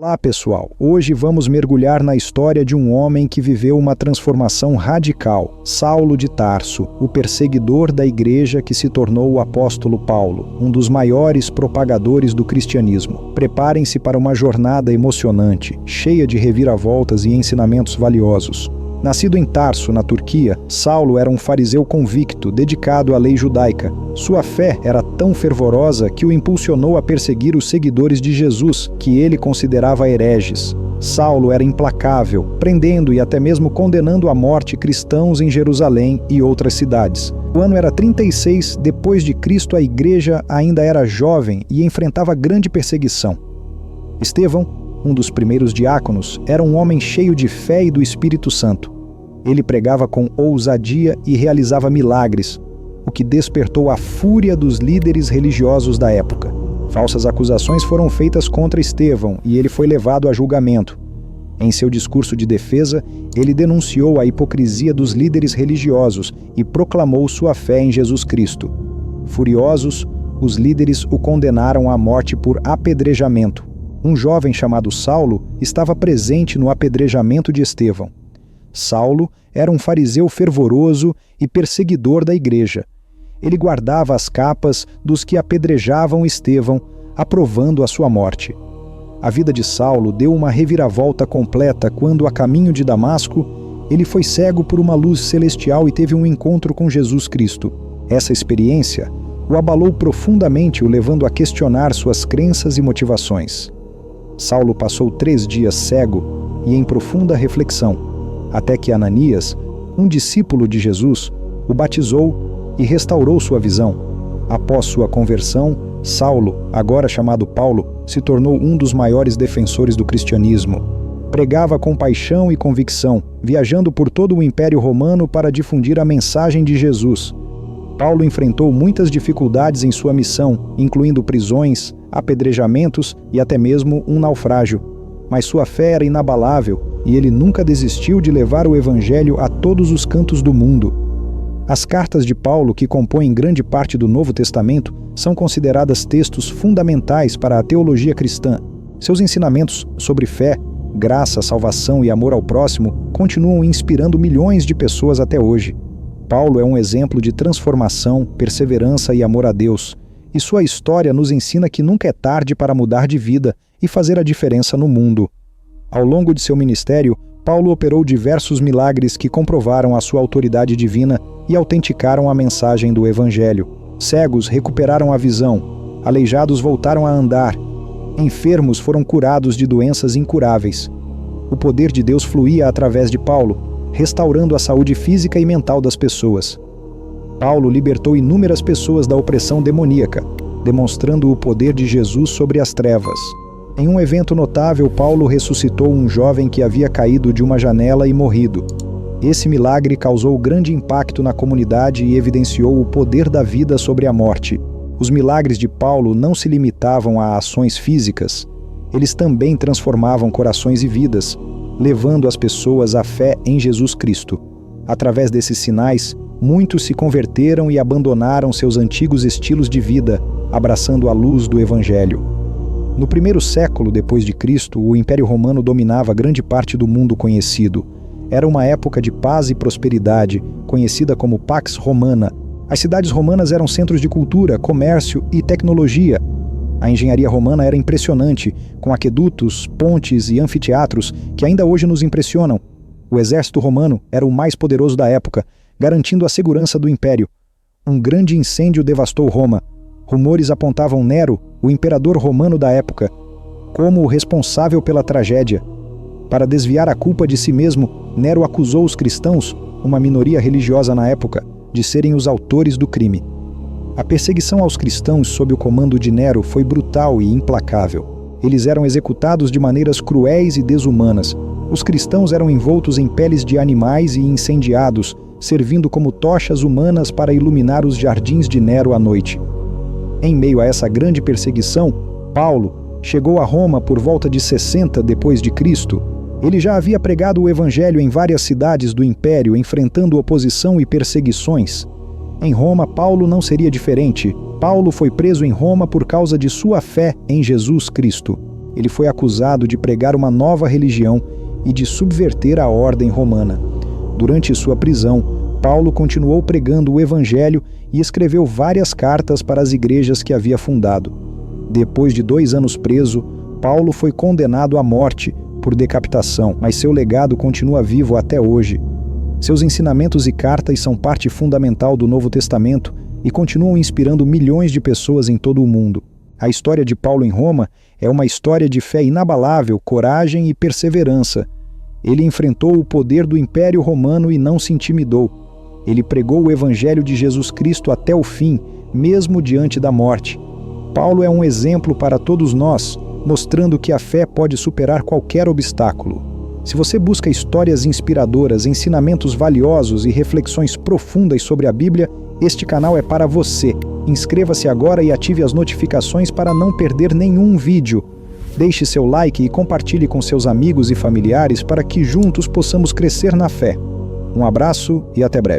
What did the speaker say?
Olá pessoal, hoje vamos mergulhar na história de um homem que viveu uma transformação radical, Saulo de Tarso, o perseguidor da igreja que se tornou o apóstolo Paulo, um dos maiores propagadores do cristianismo. Preparem-se para uma jornada emocionante, cheia de reviravoltas e ensinamentos valiosos. Nascido em Tarso, na Turquia, Saulo era um fariseu convicto, dedicado à lei judaica. Sua fé era tão fervorosa que o impulsionou a perseguir os seguidores de Jesus, que ele considerava hereges. Saulo era implacável, prendendo e até mesmo condenando à morte cristãos em Jerusalém e outras cidades. O ano era 36 depois de Cristo, a igreja ainda era jovem e enfrentava grande perseguição. Estevão, um dos primeiros diáconos, era um homem cheio de fé e do Espírito Santo. Ele pregava com ousadia e realizava milagres, o que despertou a fúria dos líderes religiosos da época. Falsas acusações foram feitas contra Estevão e ele foi levado a julgamento. Em seu discurso de defesa, ele denunciou a hipocrisia dos líderes religiosos e proclamou sua fé em Jesus Cristo. Furiosos, os líderes o condenaram à morte por apedrejamento. Um jovem chamado Saulo estava presente no apedrejamento de Estevão. Saulo era um fariseu fervoroso e perseguidor da igreja. Ele guardava as capas dos que apedrejavam Estevão, aprovando a sua morte. A vida de Saulo deu uma reviravolta completa quando, a caminho de Damasco, ele foi cego por uma luz celestial e teve um encontro com Jesus Cristo. Essa experiência o abalou profundamente, o levando a questionar suas crenças e motivações. Saulo passou 3 dias cego e em profunda reflexão, até que Ananias, um discípulo de Jesus, o batizou e restaurou sua visão. Após sua conversão, Saulo, agora chamado Paulo, se tornou um dos maiores defensores do cristianismo. Pregava com paixão e convicção, viajando por todo o Império Romano para difundir a mensagem de Jesus. Paulo enfrentou muitas dificuldades em sua missão, incluindo prisões, apedrejamentos e até mesmo um naufrágio. Mas sua fé era inabalável e ele nunca desistiu de levar o evangelho a todos os cantos do mundo. As cartas de Paulo, que compõem grande parte do Novo Testamento, são consideradas textos fundamentais para a teologia cristã. Seus ensinamentos sobre fé, graça, salvação e amor ao próximo continuam inspirando milhões de pessoas até hoje. Paulo é um exemplo de transformação, perseverança e amor a Deus. E sua história nos ensina que nunca é tarde para mudar de vida e fazer a diferença no mundo. Ao longo de seu ministério, Paulo operou diversos milagres que comprovaram a sua autoridade divina e autenticaram a mensagem do Evangelho. Cegos recuperaram a visão, aleijados voltaram a andar, enfermos foram curados de doenças incuráveis. O poder de Deus fluía através de Paulo, restaurando a saúde física e mental das pessoas. Paulo libertou inúmeras pessoas da opressão demoníaca, demonstrando o poder de Jesus sobre as trevas. Em um evento notável, Paulo ressuscitou um jovem que havia caído de uma janela e morrido. Esse milagre causou grande impacto na comunidade e evidenciou o poder da vida sobre a morte. Os milagres de Paulo não se limitavam a ações físicas. Eles também transformavam corações e vidas, levando as pessoas à fé em Jesus Cristo. Através desses sinais, muitos se converteram e abandonaram seus antigos estilos de vida, abraçando a luz do Evangelho. No primeiro século depois de Cristo, o Império Romano dominava grande parte do mundo conhecido. Era uma época de paz e prosperidade, conhecida como Pax Romana. As cidades romanas eram centros de cultura, comércio e tecnologia. A engenharia romana era impressionante, com aquedutos, pontes e anfiteatros que ainda hoje nos impressionam. O exército romano era o mais poderoso da época, garantindo a segurança do império. Um grande incêndio devastou Roma. Rumores apontavam Nero, o imperador romano da época, como o responsável pela tragédia. Para desviar a culpa de si mesmo, Nero acusou os cristãos, uma minoria religiosa na época, de serem os autores do crime. A perseguição aos cristãos sob o comando de Nero foi brutal e implacável. Eles eram executados de maneiras cruéis e desumanas. Os cristãos eram envoltos em peles de animais e incendiados, servindo como tochas humanas para iluminar os jardins de Nero à noite. Em meio a essa grande perseguição, Paulo chegou a Roma por volta de 60 depois de Cristo. Ele já havia pregado o Evangelho em várias cidades do Império, enfrentando oposição e perseguições. Em Roma, Paulo não seria diferente. Paulo foi preso em Roma por causa de sua fé em Jesus Cristo. ele foi acusado de pregar uma nova religião e de subverter a ordem romana. Durante sua prisão, Paulo continuou pregando o Evangelho e escreveu várias cartas para as igrejas que havia fundado. Depois de 2 anos preso, Paulo foi condenado à morte por decapitação, mas seu legado continua vivo até hoje. Seus ensinamentos e cartas são parte fundamental do Novo Testamento e continuam inspirando milhões de pessoas em todo o mundo. A história de Paulo em Roma é uma história de fé inabalável, coragem e perseverança. Ele enfrentou o poder do Império Romano e não se intimidou. Ele pregou o Evangelho de Jesus Cristo até o fim, mesmo diante da morte. Paulo é um exemplo para todos nós, mostrando que a fé pode superar qualquer obstáculo. Se você busca histórias inspiradoras, ensinamentos valiosos e reflexões profundas sobre a Bíblia, este canal é para você. Inscreva-se agora e ative as notificações para não perder nenhum vídeo. Deixe seu like e compartilhe com seus amigos e familiares para que juntos possamos crescer na fé. Um abraço e até breve.